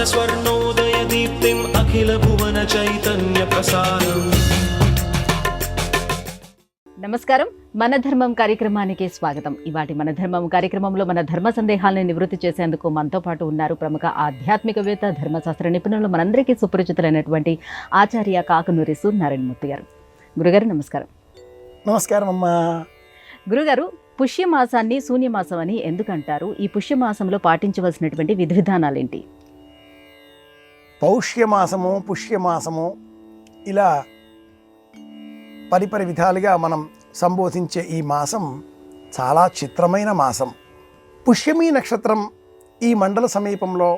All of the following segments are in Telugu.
స్వర్ణోదయదీప్తిం అఖిల భువన చైతన్య ప్రసారం. నమస్కారం, మన ధర్మం కార్యక్రమానికి స్వాగతం. ఇవాటి మన ధర్మం కార్యక్రమంలో మన ధర్మ సందేహాలను నివృత్తి చేసేందుకు మనతో పాటు ఉన్నారు ప్రముఖ ఆధ్యాత్మికవేత్త, ధర్మశాస్త్ర నిపుణులు, మనందరికీ సుపరిచితులైనటువంటి ఆచార్య కాకునూరి సూర్యనారాయణమూర్తి గారు. గురుగారు నమస్కారం. నమస్కారం అమ్మా. గురుగారు, పుష్యమాసాన్ని శూన్యమాసం అని ఎందుకంటారు? ఈ పుష్యమాసంలో పాటించవలసినటువంటి విధి విధానాలేంటి? పౌష్యమాసము, పుష్యమాసము ఇలా పరిపరి విధాలుగా మనం సంబోధించే ఈ మాసం చాలా చిత్రమైన మాసం. పుష్యమీ నక్షత్రం ఈ మండల సమీపంలో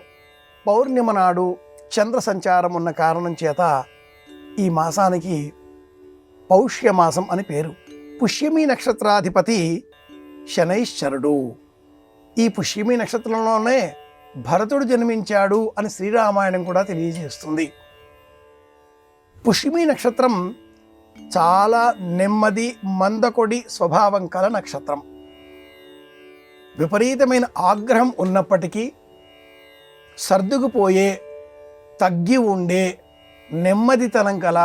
పౌర్ణిమ నాడు చంద్ర సంచారం ఉన్న కారణం చేత ఈ మాసానికి పౌష్యమాసం అని పేరు. పుష్యమీ నక్షత్రాధిపతి శనైశ్చరుడు. ఈ పుష్యమీ నక్షత్రంలోనే భరతుడు జన్మించాడు అని శ్రీరామాయణం కూడా తెలియజేస్తుంది. పుష్యమీ నక్షత్రం చాలా నెమ్మది, మందకొడి స్వభావం కల నక్షత్రం. విపరీతమైన ఆగ్రహం ఉన్నప్పటికీ సర్దుకుపోయే, తగ్గి ఉండే, నెమ్మదితనం కల,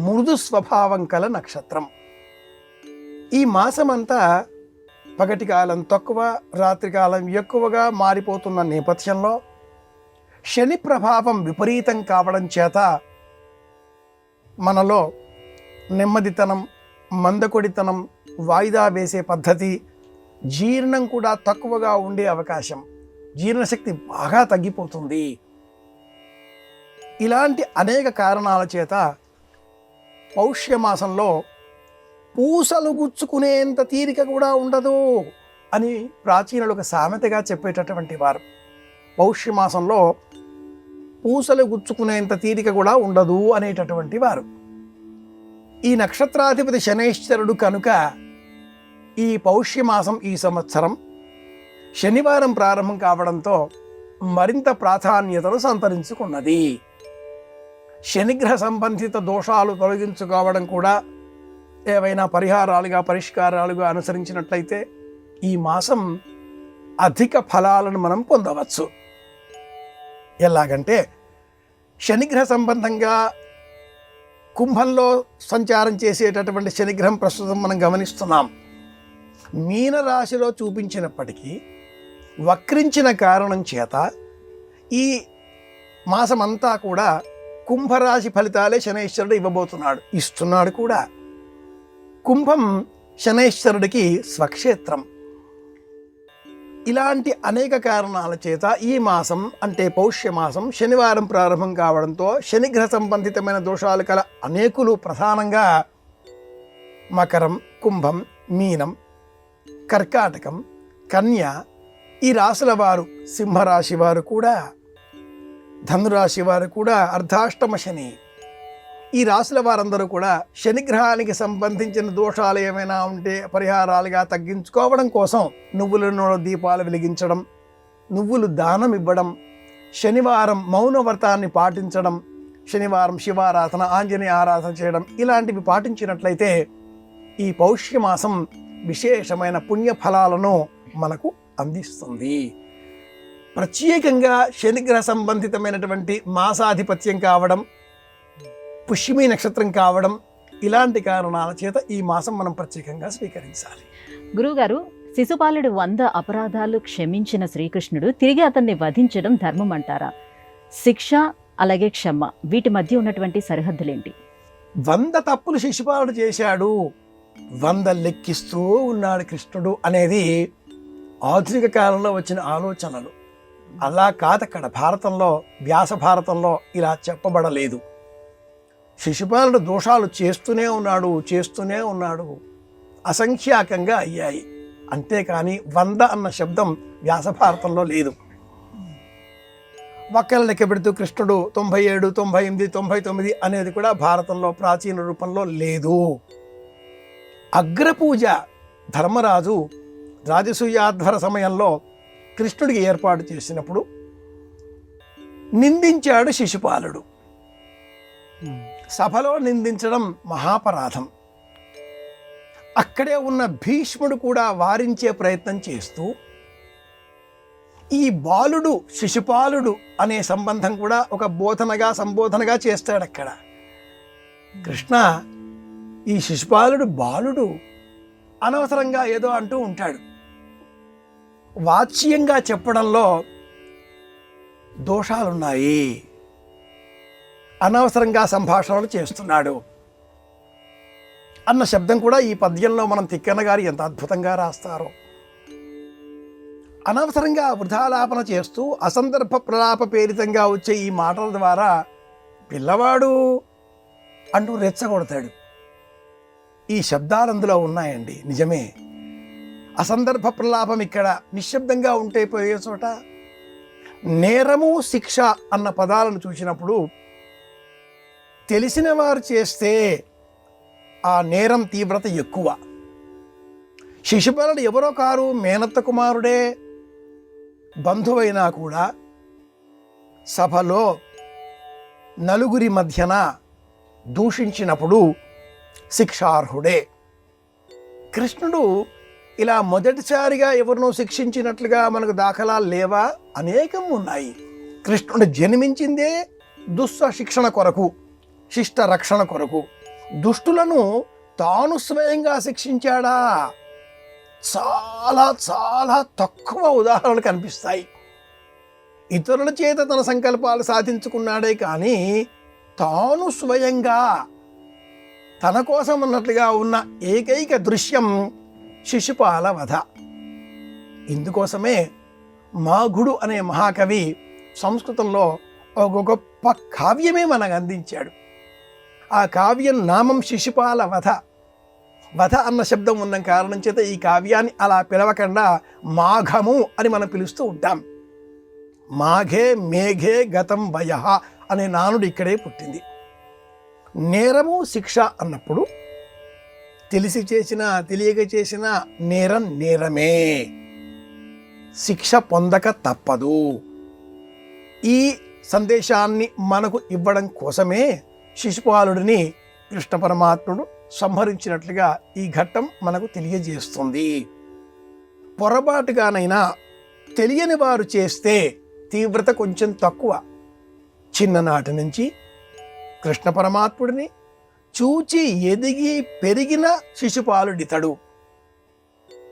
మృదు స్వభావం కల నక్షత్రం. ఈ మాసమంతా పగటి కాలం తక్కువ, రాత్రికాలం ఎక్కువగా మారిపోతున్న నేపథ్యంలో శని ప్రభావం విపరీతం కావడం చేత మనలో నెమ్మదితనం, మందకొడితనం, వాయిదా వేసే పద్ధతి, జీర్ణం కూడా తక్కువగా ఉండే అవకాశం, జీర్ణశక్తి బాగా తగ్గిపోతుంది. ఇలాంటి అనేక కారణాల చేత పౌష్యమాసంలో పూసలు గుచ్చుకునేంత తీరిక కూడా ఉండదు అని ప్రాచీనులు ఒక సామెతగా చెప్పేటటువంటి వారు. పౌష్యమాసంలో పూసలు గుచ్చుకునేంత తీరిక కూడా ఉండదు అనేటటువంటి వారు. ఈ నక్షత్రాధిపతి శనైశ్వరుడు కనుక ఈ పౌష్యమాసం ఈ సంవత్సరం శనివారం ప్రారంభం కావడంతో మరింత ప్రాధాన్యతను సంతరించుకున్నది. శనిగ్రహ సంబంధిత దోషాలు తొలగించుకోవడం కూడా ఏవైనా పరిహారాలుగా, పరిష్కారాలుగా అనుసరించినట్లయితే ఈ మాసం అధిక ఫలాలను మనం పొందవచ్చు. ఎలాగంటే శనిగ్రహ సంబంధంగా కుంభంలో సంచారం చేసేటటువంటి శనిగ్రహం ప్రస్తుతం మనం గమనిస్తున్నాం. మీనరాశిలో చూపించినప్పటికీ వక్రించిన కారణం చేత ఈ మాసమంతా కూడా కుంభరాశి ఫలితాలే శనైశ్వరుడు ఇస్తున్నాడు కూడా. కుంభం శనైశ్వరుడికి స్వక్షేత్రం. ఇలాంటి అనేక కారణాల చేత ఈ మాసం అంటే పౌష్యమాసం శనివారం ప్రారంభం కావడంతో శనిగ్రహ సంబంధితమైన దోషాలు కల అనేకులు ప్రధానంగా మకరం, కుంభం, మీనం, కర్కాటకం, కన్య ఈ రాశుల వారు, సింహరాశి వారు కూడా, ధనురాశి వారు కూడా, అర్ధాష్టమ శని ఈ రాశుల వారందరూ కూడా శనిగ్రహానికి సంబంధించిన దోషాలు ఏమైనా ఉంటే పరిహారాలుగా తగ్గించుకోవడం కోసం నువ్వుల నూనె దీపాలు వెలిగించడం, నువ్వులు దానం ఇవ్వడం, శనివారం మౌన వ్రతాన్ని పాటించడం, శనివారం శివారాధన, ఆంజనేయ ఆరాధన చేయడం ఇలాంటివి పాటించినట్లయితే ఈ పౌష్యమాసం విశేషమైన పుణ్యఫలాలను మనకు అందిస్తుంది. ప్రత్యేకంగా శనిగ్రహ సంబంధితమైనటువంటి మాసాధిపత్యం కావడం, పుష్యమీ నక్షత్రం కావడం ఇలాంటి కారణాల చేత ఈ మాసం మనం ప్రత్యేకంగా స్వీకరించాలి. గురువుగారు, శిశుపాలుడు 100 అపరాధాలు క్షమించిన శ్రీకృష్ణుడు తిరిగి అతన్ని వధించడం ధర్మం అంటారా? శిక్ష అలాగే క్షమ వీటి మధ్య ఉన్నటువంటి సరిహద్దులేంటి? 100 తప్పులు శిశుపాలుడు చేశాడు, 100 లెక్కిస్తూ ఉన్నాడు కృష్ణుడు అనేది ఆధునిక కాలంలో వచ్చిన ఆలోచనలు. అలా కాదక్కడ భారతంలో, వ్యాస భారతంలో ఇలా చెప్పబడలేదు. శిశుపాలుడు దోషాలు చేస్తూనే ఉన్నాడు, అసంఖ్యాకంగా అయ్యాయి. అంతేకాని 100 అన్న శబ్దం వ్యాసభారతంలో లేదు. ఒక్కల లెక్క పెడుతూ కృష్ణుడు 97, 98, 99 అనేది కూడా భారతంలో ప్రాచీన రూపంలో లేదు. అగ్రపూజ ధర్మరాజు రాజసూయాధ్వర సమయంలో కృష్ణుడికి ఏర్పాటు చేసినప్పుడు నిందించాడు శిశుపాలుడు. సభలో నిందించడం మహాపరాధం. అక్కడే ఉన్న భీష్ముడు కూడా వారించే ప్రయత్నం చేస్తూ ఈ బాలుడు శిశుపాలుడు అనే సంబంధం కూడా ఒక సంబోధనగా చేస్తాడు అక్కడ. కృష్ణ ఈ శిశుపాలుడు బాలుడు అనవసరంగా ఏదో అంటూ ఉంటాడు. వాచ్యంగా చెప్పడంలో దోషాలున్నాయి, అనవసరంగా సంభాషణలు చేస్తున్నాడు అన్న శబ్దం కూడా ఈ పద్యంలో మనం తిక్కన్న గారు ఎంత అద్భుతంగా రాస్తారో. అనవసరంగా వృధాలాపన చేస్తూ అసందర్భ ప్రలాప పేరితంగా వచ్చే ఈ మాటల ద్వారా పిల్లవాడు అంటూ రెచ్చగొడతాడు. ఈ శబ్దాలు అందులో ఉన్నాయండి, నిజమే. అసందర్భ ప్రలాపం ఇక్కడ నిశ్శబ్దంగా ఉంటే పోయే చోట, నేరము శిక్ష అన్న పదాలను చూసినప్పుడు తెలిసిన వారు చేస్తే ఆ నేరం తీవ్రత ఎక్కువ. శిశుపాలుడు ఎవరో కారు, మేనత్త కుమారుడే, బంధువైనా కూడా సభలో నలుగురి మధ్యన దూషించినప్పుడు శిక్షార్హుడే. కృష్ణుడు ఇలా మొదటిసారిగా ఎవరినో శిక్షించినట్లుగా మనకు దాఖలాలు లేవా? అనేకం ఉన్నాయి. కృష్ణుడు జన్మించిందే దుస్సశిక్షణ కొరకు, శిష్ట రక్షణ కొరకు. దుష్టులను తాను స్వయంగా శిక్షించాడా? చాలా చాలా తక్కువ ఉదాహరణలు కనిపిస్తాయి. ఇతరుల చేత తన సంకల్పాలు సాధించుకున్నాడే కానీ తాను స్వయంగా తన కోసం అన్నట్లుగా ఉన్న ఏకైక దృశ్యం శిశుపాల వధ. ఇందుకోసమే మాఘుడు అనే మహాకవి సంస్కృతంలో ఒక గొప్ప కావ్యమే మనకు అందించాడు. ఆ కావ్యం నామం శిశుపాల వధ. వధ అన్న శబ్దం ఉన్న కారణం చేత ఈ కావ్యాన్ని అలా పిలవకుండా మాఘము అని మనం పిలుస్తూ ఉంటాం. మాఘే మేఘే గతం వయః అనే నానుడు ఇక్కడే పుట్టింది. నేరము శిక్ష అన్నప్పుడు తెలిసి చేసినా తెలియక చేసినా నేరం నేరమే, శిక్ష పొందక తప్పదు. ఈ సందేశాన్ని మనకు ఇవ్వడం కోసమే శిశుపాలుడిని కృష్ణ పరమాత్ముడు సంహరించినట్లుగా ఈ ఘట్టం మనకు తెలియజేస్తుంది. పొరపాటుగానైనా తెలియని వారు చేస్తే తీవ్రత కొంచెం తక్కువ. చిన్ననాటి నుంచి కృష్ణ పరమాత్ముడిని చూచి ఎదిగి పెరిగిన శిశుపాలుడితడు.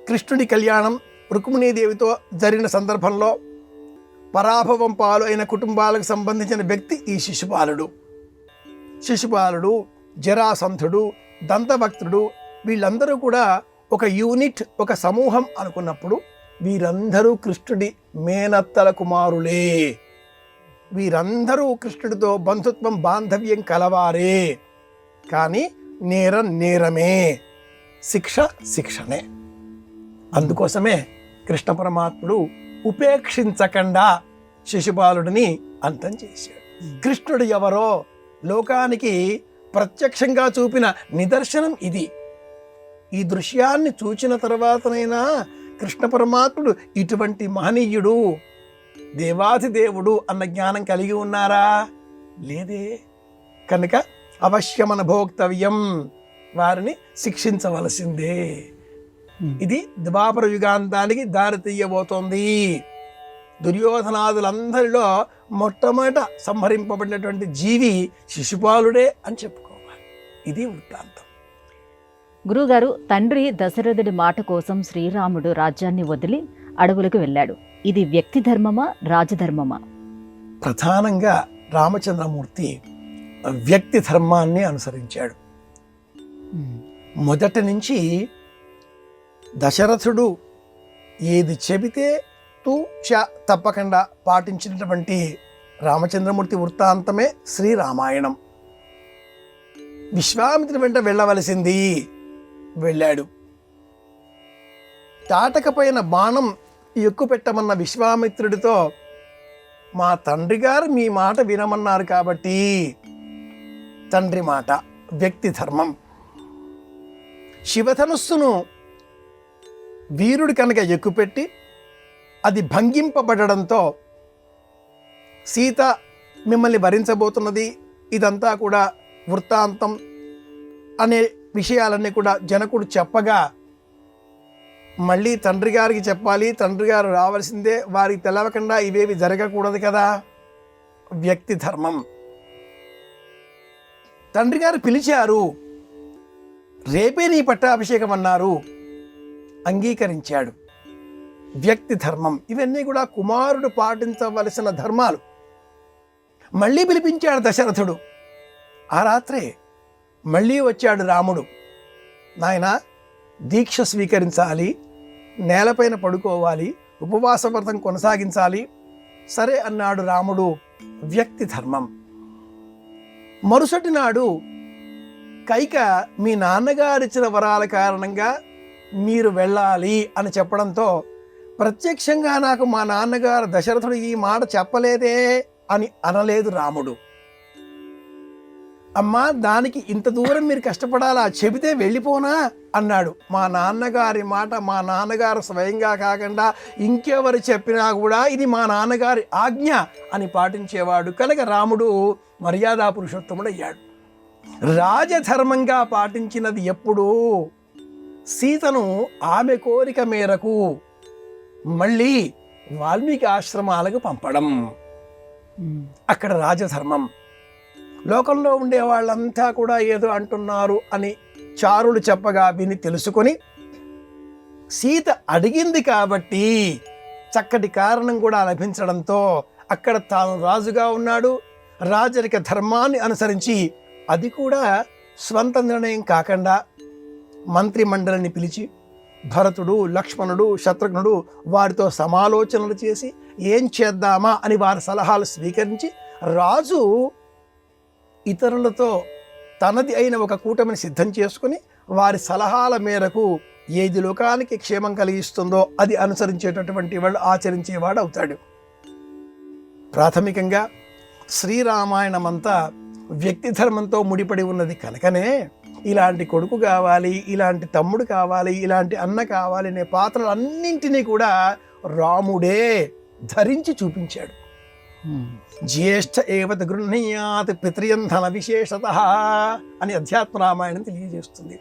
కృష్ణుడి కళ్యాణం రుక్మిణీదేవితో జరిగిన సందర్భంలో పరాభవం పాలు అయిన కుటుంబాలకు సంబంధించిన వ్యక్తి ఈ శిశుపాలుడు. శిశుపాలుడు, జరాసంధుడు, దంతభక్తుడు వీళ్ళందరూ కూడా ఒక యూనిట్, ఒక సమూహం అనుకున్నప్పుడు వీరందరూ కృష్ణుడి మేనత్తల కుమారులే. వీరందరూ కృష్ణుడితో బంధుత్వం బాంధవ్యం కలవారే. కానీ నేరం నేరమే, శిక్ష శిక్షనే. అందుకోసమే కృష్ణ పరమాత్ముడు ఉపేక్షించకుండా శిశుపాలుడిని అంతం చేశాడు. కృష్ణుడు ఎవరో లోకానికి ప్రత్యక్షంగా చూపిన నిదర్శనం ఇది. ఈ దృశ్యాన్ని చూచిన తర్వాతనైనా కృష్ణ పరమాత్ముడు ఇటువంటి మహనీయుడు, దేవాధిదేవుడు అన్న జ్ఞానం కలిగి ఉన్నారా? లేదే. కనుక అవశ్యమన భోక్తవ్యం, వారిని శిక్షించవలసిందే. ఇది ద్వాపర యుగాంతానికి దారి తీయబోతోంది. దుర్యోధనాదులందరిలో మొట్టమొదట సంహరింపబడినటువంటి జీవి శిశుపాలుడే అని చెప్పుకోవాలి. ఇది వృత్తాంతం. గురుగారు, తండ్రి దశరథుడి మాట కోసం శ్రీరాముడు రాజ్యాన్ని వదిలి అడవులకు వెళ్ళాడు. ఇది వ్యక్తి ధర్మమా, రాజధర్మమా? ప్రధానంగా రామచంద్రమూర్తి వ్యక్తి ధర్మాన్ని అనుసరించాడు. మొదటి నుంచి దశరథుడు ఏది చెబితే తప్పకుండా పాటించినటువంటి రామచంద్రమూర్తి వృత్తాంతమే శ్రీరామాయణం. విశ్వామిత్రుడి వెంట వెళ్ళవలసింది, వెళ్ళాడు. తాటకపోయిన బాణం ఎక్కుపెట్టమన్న విశ్వామిత్రుడితో మా తండ్రి గారు మీ మాట వినమన్నారు కాబట్టి, తండ్రి మాట వ్యక్తి ధర్మం. శివధనుస్సును వీరుడి కనుక ఎక్కుపెట్టి అది భంగింపబడడంతో సీత మిమ్మల్ని భరించబోతున్నది, ఇదంతా కూడా వృత్తాంతం అనే విషయాలన్నీ కూడా జనకుడు చెప్పగా మళ్ళీ తండ్రి గారికి చెప్పాలి, తండ్రి గారు రావాల్సిందే, వారికి తెలవకుండా ఇవేవి జరగకూడదు కదా. వ్యక్తి ధర్మం. తండ్రి గారు పిలిచారు, రేపే నీ పట్టాభిషేకం అన్నారు, అంగీకరించాడు. వ్యక్తి ధర్మం. ఇవన్నీ కూడా కుమారుడు పాటించవలసిన ధర్మాలు. మళ్ళీ పిలిపించాడు దశరథుడు. ఆ రాత్రే మళ్ళీ వచ్చాడు రాముడు. నాయనా, దీక్ష స్వీకరించాలి, నేలపైన పడుకోవాలి, ఉపవాస వ్రతం కొనసాగించాలి. సరే అన్నాడు రాముడు. వ్యక్తి ధర్మం. మరుసటి నాడు కైక మీ నాన్నగారిచ్చిన వరాల కారణంగా మీరు వెళ్ళాలి అని చెప్పడంతో, ప్రత్యక్షంగా నాకు మా నాన్నగారు దశరథుడు ఈ మాట చెప్పలేదే అని అనలేదు రాముడు. అమ్మా, దానికి ఇంత దూరం మీరు కష్టపడాలా, చెబితే వెళ్ళిపోనా అన్నాడు. మా నాన్నగారి మాట మా నాన్నగారు స్వయంగా కాకుండా ఇంకెవరు చెప్పినా కూడా ఇది మా నాన్నగారి ఆజ్ఞ అని పాటించేవాడు కనుక రాముడు మర్యాదా పురుషోత్తముడు అయ్యాడు. రాజధర్మంగా పాటించినది ఎప్పుడూ సీతను ఆమె కోరిక మేరకు మళ్ళీ వాల్మీకి ఆశ్రమాలకు పంపడం. అక్కడ రాజధర్మం. లోకంలో ఉండే వాళ్ళంతా కూడా ఏదో అంటున్నారు అని చారులు చెప్పగా విని తెలుసుకొని, సీత అడిగింది కాబట్టి చక్కటి కారణం కూడా లభించడంతో అక్కడ తాను రాజుగా ఉన్నాడు. రాజరిక ధర్మాన్ని అనుసరించి, అది కూడా స్వంత నిర్ణయం కాకుండా మంత్రి మండలిని పిలిచి భరతుడు, లక్ష్మణుడు, శత్రుఘ్నుడు వారితో సమాలోచనలు చేసి ఏం చేద్దామా అని వారి సలహాలు స్వీకరించి, రాజు ఇతరులతో తనది అయిన ఒక కూటమిని సిద్ధం చేసుకుని వారి సలహాల మేరకు ఏది లోకానికి క్షేమం కలిగిస్తుందో అది అనుసరించేటటువంటి వాడు, ఆచరించేవాడు అవుతాడు. ప్రాథమికంగా శ్రీరామాయణమంతా వ్యక్తి ధర్మంతో ముడిపడి ఉన్నది కనుకనే ఇలాంటి కొడుకు కావాలి, ఇలాంటి తమ్ముడు కావాలి, ఇలాంటి అన్న కావాలి అనే పాత్రలన్నింటినీ కూడా రాముడే ధరించి చూపించాడు. జ్యేష్ఠ ఏవత గృహ్ణీయాత్ పితృయంధన విశేషతః అని అధ్యాత్మ రామాయణం తెలియజేస్తుంది.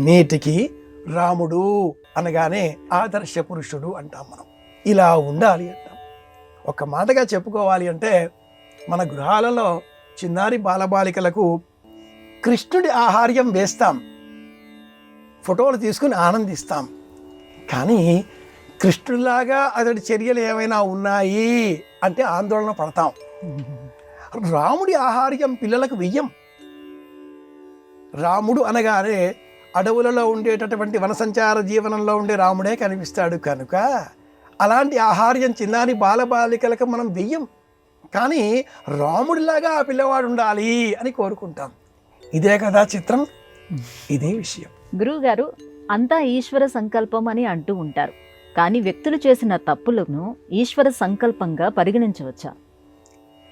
నేటికి రాముడు అనగానే ఆదర్శ పురుషుడు అంటాం మనం. ఇలా ఉండాలి అంటాం. ఒక మాటగా చెప్పుకోవాలి అంటే, మన గృహాలలో చిన్నారి బాలబాలికలకు కృష్ణుడి ఆహార్యం వేస్తాం, ఫోటోలు తీసుకుని ఆనందిస్తాం. కానీ కృష్ణుడిలాగా అతడి చర్యలు ఏమైనా ఉన్నాయి అంటే ఆందోళన పడతాం. రాముడి ఆహార్యం పిల్లలకు వెయ్యం. రాముడు అనగానే అడవులలో ఉండేటటువంటి వనసంచార జీవనంలో ఉండే రాముడే కనిపిస్తాడు కనుక అలాంటి ఆహార్యం చిన్నారి బాలబాలికలకు మనం వెయ్యం. కానీ రాముడిలాగా ఆ పిల్లవాడు ఉండాలి అని కోరుకుంటాం. ఇదే కదా చిత్రం, ఇదే విషయం. గురువుగారు, అంతా ఈశ్వర సంకల్పం అని అంటూ ఉంటారు. కానీ వ్యక్తులు చేసిన తప్పులను ఈశ్వర సంకల్పంగా పరిగణించవచ్చా?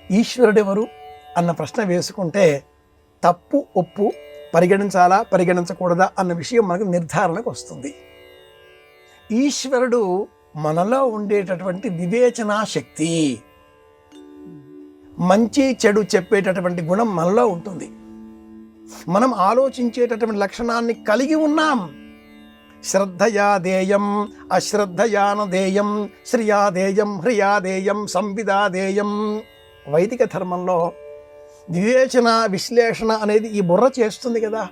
ఈశ్వరుడెవరు అన్న ప్రశ్న వేసుకుంటే తప్పు ఒప్పు పరిగణించాలా పరిగణించకూడదా అన్న విషయం మనకు నిర్ధారణకు వస్తుంది. ఈశ్వరుడు మనలో ఉండేటటువంటి వివేచనా శక్తి, మంచి చెడు చెప్పేటటువంటి గుణం మనలో ఉంటుంది. మనం ఆలోచించేటటువంటి లక్షణాన్ని కలిగి ఉన్నాం. శ్రద్ధయా దేయం అశ్రద్ధయాన దేయం శ్రియా దేయం హ్రియా దేయం సంవిదా దేయం. వైదిక ధర్మంలో వివేచన విశ్లేషణ అనేది ఈ బుర్ర చేస్తుంది కదా.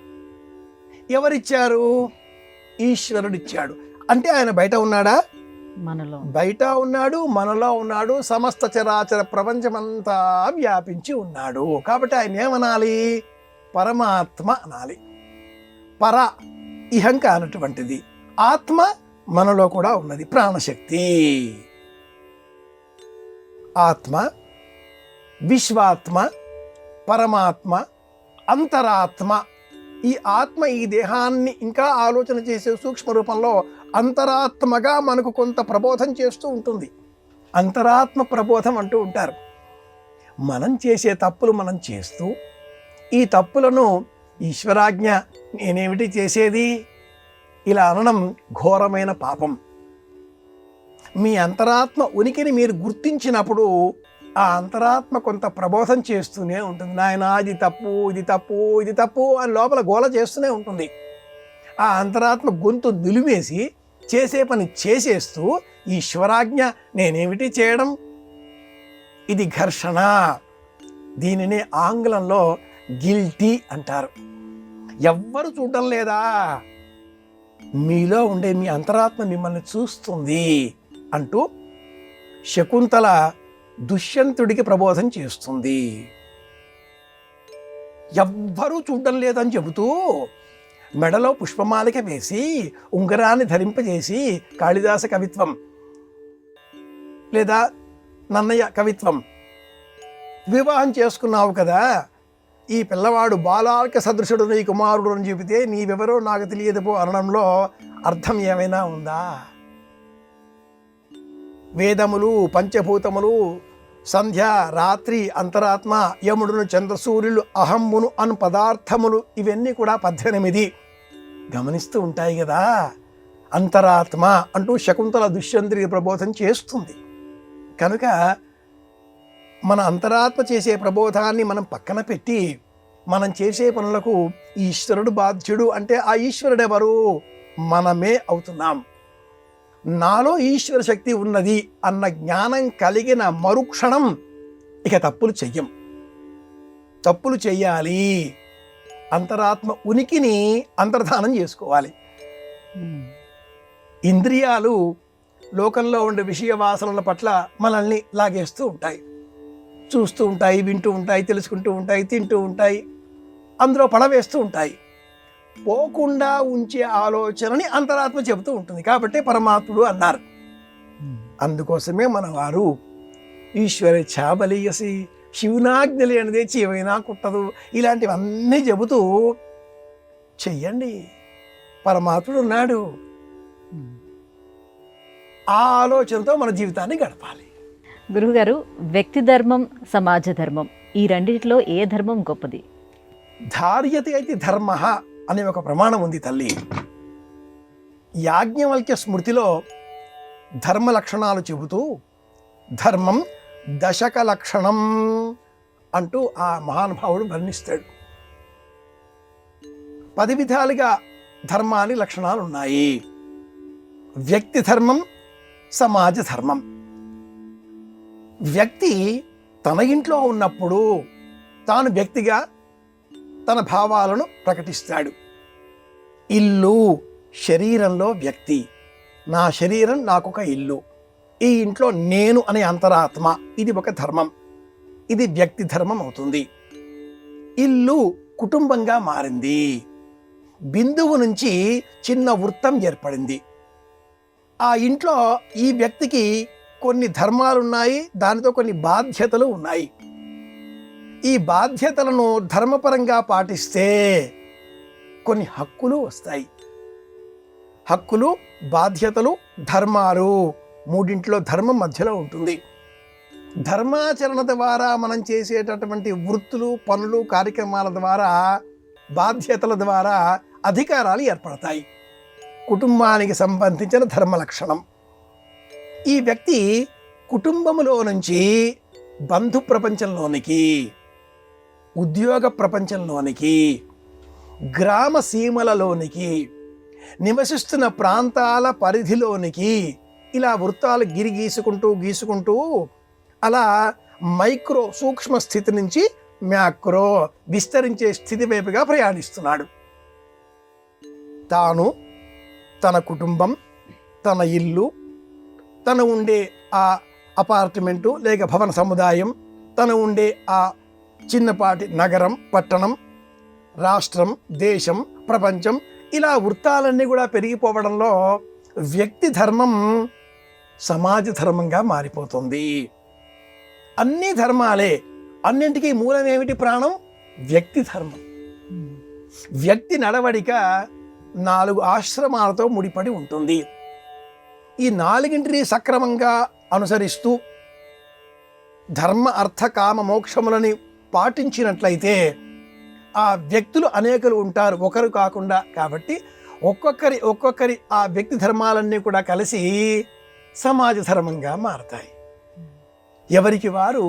ఎవరిచ్చారు? ఈశ్వరుడిచ్చాడు. అంటే ఆయన బయట ఉన్నాడా? మనలో. బయట ఉన్నాడు, మనలో ఉన్నాడు, సమస్త చరాచర ప్రపంచమంతా వ్యాపించి ఉన్నాడు. కాబట్టి ఆయన ఏమనాలి? పరమాత్మ అనాలి. పర ఇహంక అన్నటువంటిది ఆత్మ మనలో కూడా ఉన్నది, ప్రాణశక్తి. ఆత్మ, విశ్వాత్మ, పరమాత్మ, అంతరాత్మ. ఈ ఆత్మ ఈ దేహాన్ని ఇంకా ఆలోచన చేసే సూక్ష్మ రూపంలో అంతరాత్మగా మనకు కొంత ప్రబోధం చేస్తూ ఉంటుంది. అంతరాత్మ ప్రబోధం అంటూ ఉంటారు. మనం చేసే తప్పులు మనం చేస్తూ ఈ తప్పులను ఈశ్వరాజ్ఞ, నేనేమిటి చేసేది ఇలా అనడం ఘోరమైన పాపం. మీ అంతరాత్మ ఉనికిని మీరు గుర్తించినప్పుడు ఆ అంతరాత్మ కొంత ప్రబోధం చేస్తూనే ఉంటుంది. నాయనా ఇది తప్పు, ఇది తప్పు, ఇది తప్పు అని లోపల గోల చేస్తూనే ఉంటుంది. ఆ అంతరాత్మ గొంతు దులిమేసి చేసే పని చేసేస్తూ ఈశ్వరాజ్ఞ నేనేమిటి చేయడం, ఇది ఘర్షణ. దీనినే ఆంగ్లంలో గిల్టీ అంటారు. ఎవ్వరు చూడడం లేదా, మీలో ఉండే మీ అంతరాత్మ మిమ్మల్ని చూస్తుంది అంటూ శకుంతల దుష్యంతుడికి ప్రబోధం చేస్తుంది. ఎవ్వరూ చూడడం లేదని చెబుతూ మెడలో పుష్పమాలిక వేసి ఉంగరాన్ని ధరింపజేసి, కాళిదాస కవిత్వం లేదా నన్నయ్య కవిత్వం, వివాహం చేసుకున్నావు కదా, ఈ పిల్లవాడు బాలార్క సదృశుడు నీ కుమారుడు అని చెబితే నీవెవరో నాకు తెలియదు పో అనడంలో అర్థం ఏమైనా ఉందా? వేదములు, పంచభూతములు, సంధ్య, రాత్రి, అంతరాత్మ, యముడును, చంద్రసూర్యులు, అహమ్మును అను పదార్థములు, ఇవన్నీ కూడా 18 గమనిస్తూ ఉంటాయి కదా. అంతరాత్మ అంటూ శకుంతల దుష్యంతుడికి ప్రబోధం చేస్తుంది. కనుక మన అంతరాత్మ చేసే ప్రబోధాన్ని మనం పక్కన పెట్టి మనం చేసే పనులకు ఈశ్వరుడు బాధ్యుడు అంటే ఆ ఈశ్వరుడు ఎవరు? మనమే అవుతున్నాం. నాలో ఈశ్వర శక్తి ఉన్నది అన్న జ్ఞానం కలిగిన మరుక్షణం ఇక తప్పులు చెయ్యం. తప్పులు చెయ్యాలి, అంతరాత్మ ఉనికిని అంతర్ధానం చేసుకోవాలి. ఇంద్రియాలు లోకంలో ఉండే విషయ వాసనల పట్ల మనల్ని లాగేస్తూ ఉంటాయి, చూస్తూ ఉంటాయి, వింటూ ఉంటాయి, తెలుసుకుంటూ ఉంటాయి, తింటూ ఉంటాయి, అందులో పడవేస్తూ ఉంటాయి. పోకుండా ఉంచే ఆలోచనని అంతరాత్మ చెబుతూ ఉంటుంది. కాబట్టి పరమాత్ముడు అన్నారు. అందుకోసమే మన వారు ఈశ్వర చాబలీయసి, శివునాజ్ఞ లేనిదే చీవైనా కుట్టదు, ఇలాంటివన్నీ చెబుతూ చెయ్యండి, పరమాత్ముడు ఉన్నాడు. ఆ ఆలోచనతో మన జీవితాన్ని గడపాలి. గురువుగారు, వ్యక్తి ధర్మం, సమాజ ధర్మం, ఈ రెండింటిలో ఏ ధర్మం గొప్పది? ధార్యతే అయితే ధర్మ అనే ఒక ప్రమాణం ఉంది తల్లి. యాజ్ఞవల్క్య స్మృతిలో ధర్మ లక్షణాలు చెబుతూ ధర్మం దశక లక్షణం అంటూ ఆ మహానుభావుడు వర్ణిస్తాడు. 10 విధాలుగా ధర్మానికి లక్షణాలు ఉన్నాయి. వ్యక్తి ధర్మం, సమాజ ధర్మం. వ్యక్తి తన ఇంట్లో ఉన్నప్పుడు తాను వ్యక్తిగా తన భావాలను ప్రకటిస్తాడు. ఇల్లు, శరీరంలో వ్యక్తి, నా శరీరం నాకొక ఇల్లు, ఈ ఇంట్లో నేను అనే అంతరాత్మ, ఇది ఒక ధర్మం, ఇది వ్యక్తి ధర్మం అవుతుంది. ఇల్లు కుటుంబంగా మారింది, బిందువు నుంచి చిన్న వృత్తం ఏర్పడింది. ఆ ఇంట్లో ఈ వ్యక్తికి కొన్ని ధర్మాలున్నాయి, దానితో కొన్ని బాధ్యతలు ఉన్నాయి. ఈ బాధ్యతలను ధర్మపరంగా పాటిస్తే కొన్ని హక్కులు వస్తాయి. హక్కులు, బాధ్యతలు, ధర్మాలు, మూడింట్లో ధర్మం మధ్యలో ఉంటుంది. ధర్మాచరణ ద్వారా మనం చేసేటటువంటి వృత్తులు, పనులు, కార్యక్రమాల ద్వారా, బాధ్యతల ద్వారా అధికారాలు ఏర్పడతాయి. కుటుంబానికి సంబంధించిన ధర్మ లక్షణం. ఈ వ్యక్తి కుటుంబములో నుంచి బంధు ప్రపంచంలోనికి, ఉద్యోగ ప్రపంచంలోనికి, గ్రామ సీమలలోనికి, నివసిస్తున్న ప్రాంతాల పరిధిలోనికి ఇలా వృత్తాలు గీసుకుంటూ అలా మైక్రో సూక్ష్మ స్థితి నుంచి మ్యాక్రో విస్తరించే స్థితి వైపుగా ప్రయాణిస్తున్నాడు. తాను, తన కుటుంబం, తన ఇల్లు, తను ఉండే ఆ అపార్ట్మెంటు లేక భవన సముదాయం, తను ఉండే ఆ చిన్నపాటి నగరం, పట్టణం, రాష్ట్రం, దేశం, ప్రపంచం, ఇలా వృత్తాలన్నీ కూడా పెరిగిపోవడంలో వ్యక్తి ధర్మం సమాజ ధర్మంగా మారిపోతుంది. అన్ని ధర్మాలే, అన్నింటికీ మూలం ఏమిటి? ప్రాణం. వ్యక్తి ధర్మం. వ్యక్తి నడవడిక 4 ఆశ్రమాలతో ముడిపడి ఉంటుంది. ఈ 4ంటిని సక్రమంగా అనుసరిస్తూ ధర్మ, అర్థ, కామ, మోక్షములని పాటించినట్లయితే ఆ వ్యక్తులు అనేకులు ఉంటారు, ఒకరు కాకుండా. కాబట్టి ఒక్కొక్కరి ఆ వ్యక్తి ధర్మాలన్నీ కూడా కలిసి సమాజ ధర్మంగా మారతాయి. ఎవరికి వారు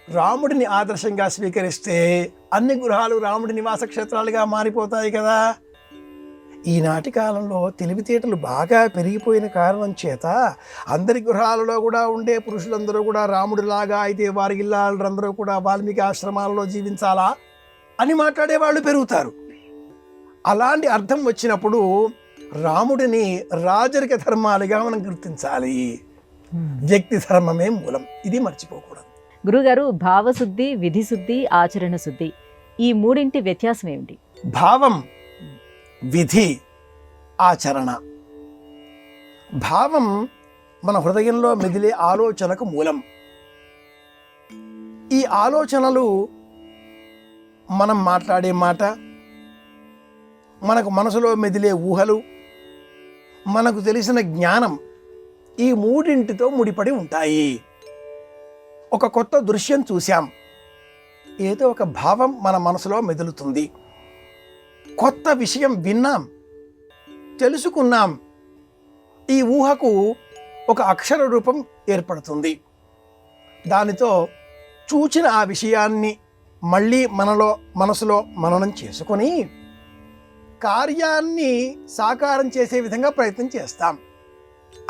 రాముడిని ఆదర్శంగా స్వీకరిస్తే అన్ని గృహాలు రాముడి నివాస క్షేత్రాలుగా మారిపోతాయి కదా. ఈనాటి కాలంలో తెలివితేటలు బాగా పెరిగిపోయిన కారణం చేత అందరి గృహాలలో కూడా ఉండే పురుషులందరూ కూడా రాముడిలాగా అయితే వారి ఇల్లాళ్ళందరూ కూడా వాల్మీకి ఆశ్రమాలలో జీవించాలా అని మాట్లాడే వాళ్ళు పెరుగుతారు. అలాంటి అర్థం వచ్చినప్పుడు రాముడిని రాజరిక ధర్మాలుగా మనం గుర్తించాలి. వ్యక్తి ధర్మమే మూలం, ఇది మర్చిపోకూడదు. గురుగారు, భావశుద్ధి, విధి శుద్ధి, ఆచరణ శుద్ధి, ఈ మూడింటి వ్యత్యాసం ఏమిటి? భావం, విధి, ఆచరణ. భావం మన హృదయంలో మెదిలే ఆలోచనకు మూలం. ఈ ఆలోచనలు మనం మాట్లాడే మాట, మనకు మనసులో మెదిలే ఊహలు, మనకు తెలిసిన జ్ఞానం, ఈ మూడింటితో ముడిపడి ఉంటాయి. ఒక కొత్త దృశ్యం చూశాం, ఏదో ఒక భావం మన మనసులో మెదులుతుంది. కొత్త విషయం విన్నాం, తెలుసుకున్నాం, ఈ ఊహకు ఒక అక్షర రూపం ఏర్పడుతుంది. దానితో చూచిన ఆ విషయాన్ని మళ్ళీ మనసులో మననం చేసుకొని కార్యాన్ని సాకారం చేసే విధంగా ప్రయత్నం చేస్తాం.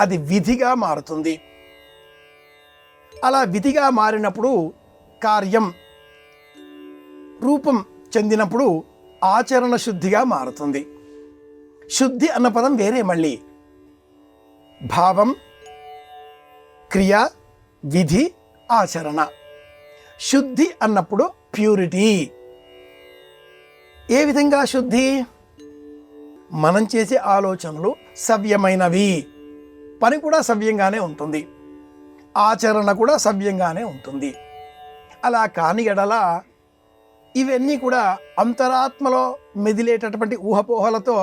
అది విధిగా మారుతుంది. అలా విధిగా మారినప్పుడు కార్యం రూపం చెందినప్పుడు ఆచరణ శుద్ధిగా మారుతుంది. శుద్ధి అన్న పదం వేరే, మళ్ళీ భావం, క్రియ, విధి, ఆచరణ. శుద్ధి అన్నప్పుడు ప్యూరిటీ. ఏ విధంగా శుద్ధి? మనం చేసే ఆలోచనలు సవ్యమైనవి, పని కూడా సవ్యంగానే ఉంటుంది, ఆచరణ కూడా సవ్యంగానే ఉంటుంది. అలా కాని ఎడల ఇవన్నీ కూడా అంతరాత్మలో మెదిలేటటువంటి ఊహపోహలతో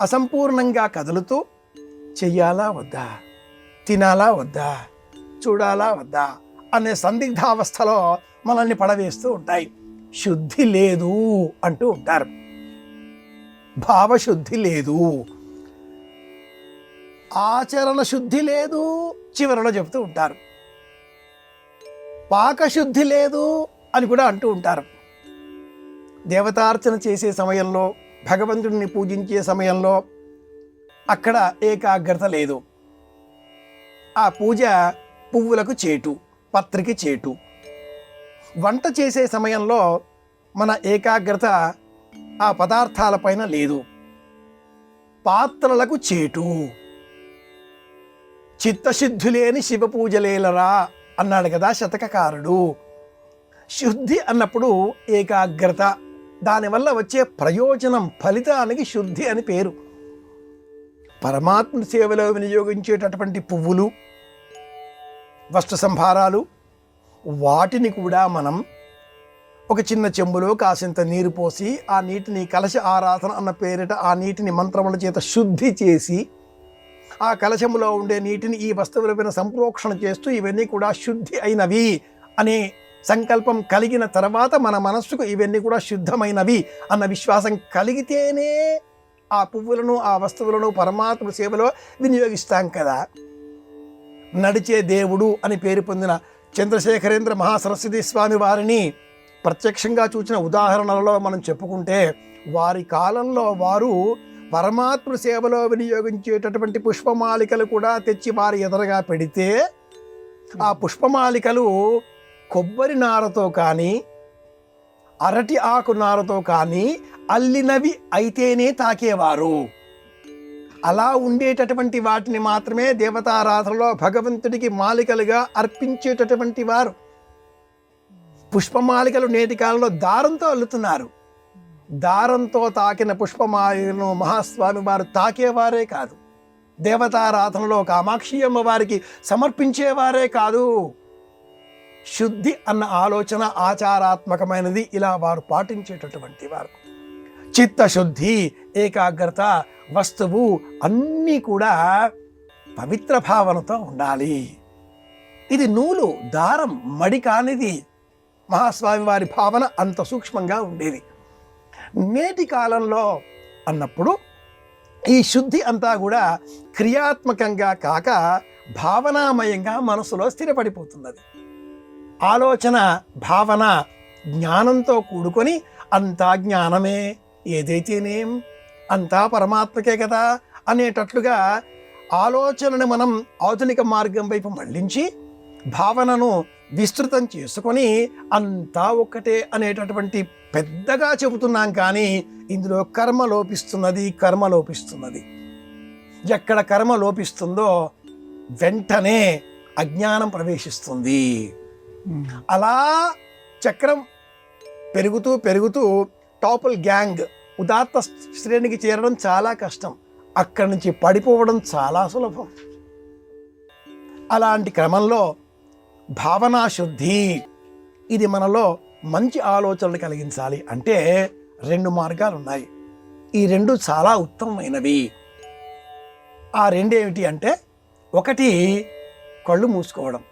అసంపూర్ణంగా కదులుతూ చెయ్యాలా వద్దా, తినాలా వద్దా, చూడాలా వద్దా అనే సందిగ్ధావస్థలో మనల్ని పడవేస్తూ ఉంటాయి. శుద్ధి లేదు అంటూ ఉంటారు, భావశుద్ధి లేదు, ఆచరణ శుద్ధి లేదు చివరిలో చెబుతూ ఉంటారు. పాకశుద్ధి లేదు అని కూడా అంటూ ఉంటారు. దేవతార్చన చేసే సమయంలో, భగవంతుడిని పూజించే సమయంలో అక్కడ ఏకాగ్రత లేదు. ఆ పూజ పువ్వులకు చేటు, పత్రికి చేటు. వంట చేసే సమయంలో మన ఏకాగ్రత ఆ పదార్థాలపైన లేదు, పాత్రలకు చేటు. చిత్తశుద్ధి లేని శివ పూజలేలరా అన్నాడు కదా శతకకారుడు. శుద్ధి అన్నప్పుడు ఏకాగ్రత, దానివల్ల వచ్చే ప్రయోజనం, ఫలితానికి శుద్ధి అని పేరు. పరమాత్మ సేవలో వినియోగించేటటువంటి పువ్వులు, వస్త్ర సంభారాలు, వాటిని కూడా మనం ఒక చిన్న చెంబులో కాసింత నీరు పోసి ఆ నీటిని కలశ ఆరాధన అన్న పేరిట ఆ నీటిని మంత్రముల చేత శుద్ధి చేసి ఆ కలశములో ఉండే నీటిని ఈ వస్తువులపైన సంప్రోక్షణ చేస్తూ ఇవన్నీ కూడా శుద్ధి అయినవి అనే సంకల్పం కలిగిన తర్వాత మన మనస్సుకు ఇవన్నీ కూడా శుద్ధమైనవి అన్న విశ్వాసం కలిగితేనే ఆ పువ్వులను, ఆ వస్తువులను పరమాత్మ సేవలో వినియోగిస్తాం కదా. నడిచే దేవుడు అని పేరు పొందిన చంద్రశేఖరేంద్ర మహాసరస్వతి స్వామి వారిని ప్రత్యక్షంగా చూసిన ఉదాహరణలలో మనం చెప్పుకుంటే, వారి కాలంలో వారు పరమాత్మ సేవలో వినియోగించేటటువంటి పుష్పమాలికలు కూడా తెచ్చి వారి ఎదురుగా పెడితే ఆ పుష్పమాలికలు కొబ్బరి నారతో కానీ అరటి ఆకు నారతో కానీ అల్లినవి అయితేనే తాకేవారు. అలా ఉండేటటువంటి వాటిని మాత్రమే దేవతారాధనలో భగవంతుడికి మాలికలుగా అర్పించేటటువంటి వారు. పుష్పమాలికలు నేటి కాలంలో దారంతో అల్లుతున్నారు. దారంతో తాకిన పుష్పమాలికలను మహాస్వామి వారు తాకేవారే కాదు, దేవతారాధనలో కామాక్షి అమ్మవారికి సమర్పించేవారే కాదు. శుద్ధి అన్న ఆలోచన ఆచారాత్మకమైనది, ఇలా వారు పాటించేటటువంటి వారు. చిత్తశుద్ధి, ఏకాగ్రత, వస్తువు అన్నీ కూడా పవిత్ర భావనతో ఉండాలి. ఇది నూలు, దారం, మడి కానిది. మహాస్వామి వారి భావన అంత సూక్ష్మంగా ఉండేది. నేటి కాలంలో అన్నప్పుడు ఈ శుద్ధి అంతా కూడా క్రియాత్మకంగా కాక భావనామయంగా మనసులో స్థిరపడిపోతున్నది. ఆలోచన, భావన జ్ఞానంతో కూడుకొని అంతా జ్ఞానమే, ఏదైతేనేం అంతా పరమాత్మకే కదా అనేటట్లుగా ఆలోచనను మనం ఆధునిక మార్గం వైపు మళ్ళించి భావనను విస్తృతం చేసుకొని అంతా ఒక్కటే అనేటటువంటి పెద్దగా చెబుతున్నాం. కానీ ఇందులో కర్మ లోపిస్తున్నది. ఎక్కడ కర్మ లోపిస్తుందో వెంటనే అజ్ఞానం ప్రవేశిస్తుంది. అలా చక్రం పెరుగుతూ టాపుల్ గ్యాంగ్ ఉదాత్త శ్రేణికి చేరడం చాలా కష్టం. అక్కడి నుంచి పడిపోవడం చాలా సులభం. అలాంటి క్రమంలో భావనా శుద్ధి, ఇది మనలో మంచి ఆలోచనలు కలిగించాలి అంటే 2 మార్గాలు ఉన్నాయి. ఈ 2 చాలా ఉత్తమమైనవి. ఆ 2 ఏమిటి అంటే, ఒకటి కళ్ళు మూసుకోవడం.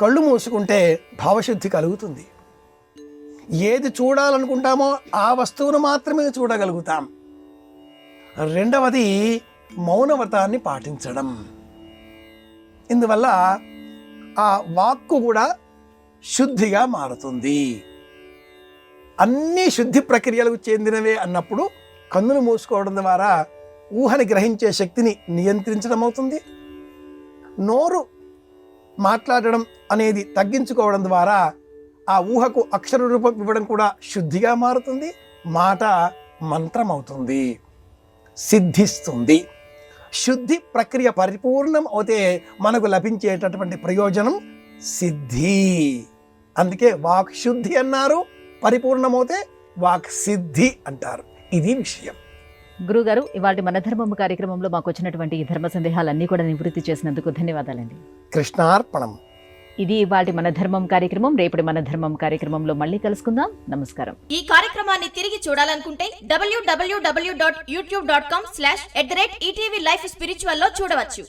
కళ్ళు మూసుకుంటే భావశుద్ధి కలుగుతుంది. ఏది చూడాలనుకుంటామో ఆ వస్తువును మాత్రమే చూడగలుగుతాం. రెండవది మౌనవ్రతాన్ని పాటించడం. ఇందువల్ల ఆ వాక్కు కూడా శుద్ధిగా మారుతుంది. అన్ని శుద్ధి ప్రక్రియలకు చెందినవే అన్నప్పుడు కన్నులు మూసుకోవడం ద్వారా ఊహని గ్రహించే శక్తిని నియంత్రించడం అవుతుంది. నోరు మాట్లాడడం అనేది తగ్గించుకోవడం ద్వారా ఆ ఊహకు అక్షర రూపం ఇవ్వడం కూడా శుద్ధిగా మారుతుంది. మాట మంత్రం అవుతుంది, సిద్ధిస్తుంది. శుద్ధి ప్రక్రియ పరిపూర్ణం అవుతే మనకు లభించేటటువంటి ప్రయోజనం సిద్ధి. అందుకే వాక్ శుద్ధి అన్నారు, పరిపూర్ణమవుతే వాక్ సిద్ధి అంటారు. ఇది విషయం. గురుగారు, ఇవాళ మన ధర్మము కార్యక్రమంలో మాకు వచ్చినటువంటి ఈ ధర్మ సందేహాలన్నీ కూడా నివృత్తి చేసినందుకు ధన్యవాదాలండి. కృష్ణార్పణం. ఇది ఇవాళ మన ధర్మం కార్యక్రమం. రేపటి మన ధర్మం కార్యక్రమంలో మళ్ళీ కలుసుకుందాం. నమస్కారం. ఈ కార్యక్రమాన్ని తిరిగి చూడాలనుకుంటే www.youtube.com/ETV Life Spiritual లో చూడవచ్చు.